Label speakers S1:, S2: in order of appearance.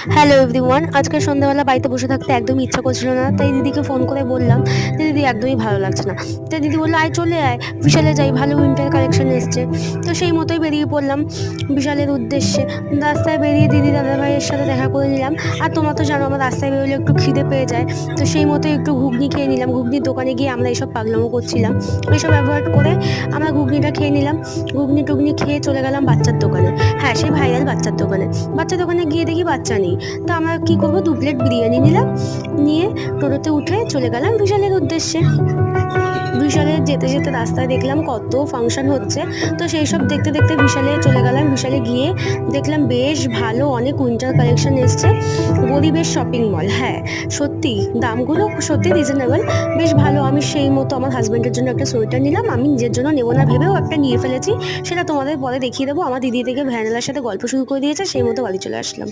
S1: Hello everyone, আজকে সন্ধ্যাবেলা বাড়িতে বসে থাকতে একদমই ইচ্ছা করছিল না, তাই দিদিকে ফোন করে বললাম যে দিদি একদমই ভালো লাগছে না। তাই দিদি বললো আয় চলে আয়, বিশালে যাই, ভালো উইন্টার কালেকশন এসছে। তো সেই মতোই বেরিয়ে পড়লাম বিশালের উদ্দেশ্যে। রাস্তায় বেরিয়ে দিদি দাদাভাইয়ের সাথে দেখা করে নিলাম। আর তোমরা তো জানো আমার রাস্তায় বেরোলে একটু খিদে পেয়ে যায়, তো সেই মতোই একটু ঘুগনি খেয়ে নিলাম। ঘুগনির দোকানে গিয়ে আমরা এসব পাগলামো করছিলাম, এসব অ্যাভয়েড করে আমরা ঘুগনিটা খেয়ে নিলাম। ঘুগনি টুগনি খেয়ে চলে গেলাম বাচ্চার দোকানে। হ্যাঁ, সেই ভাইরাল বাচ্চার দোকানে। বাচ্চার দোকানে গিয়ে দেখি বাচ্চা নেই। তো আমরা কী করবো, 2 প্লেট বিরিয়ানি নিলাম, নিয়ে টোটোতে উঠে চলে গেলাম বিশালের উদ্দেশ্যে। বিশালে যেতে যেতে রাস্তায় দেখলাম কত ফাংশন হচ্ছে, তো সেই সব দেখতে দেখতে বিশালে চলে গেলাম। বিশালে গিয়ে দেখলাম বেশ ভালো অনেক উইন্টার কালেকশন এসছে। গরিবের শপিং মল, হ্যাঁ সত্যি দামগুলো সত্যি রিজনেবল, বেশ ভালো। আমি সেই মতো আমার হাজব্যান্ডের জন্য একটা সোয়েটার নিলাম, আমি নিজের জন্য নেবো না ভেবেও একটা নিয়ে ফেলেছি, সেটা তোমাদের পরে দেখিয়ে দেবো। আমার দিদি থেকে ভ্যানেলার সাথে গল্প শুরু করে দিয়েছে, সেই মতো বাড়ি চলে আসলাম।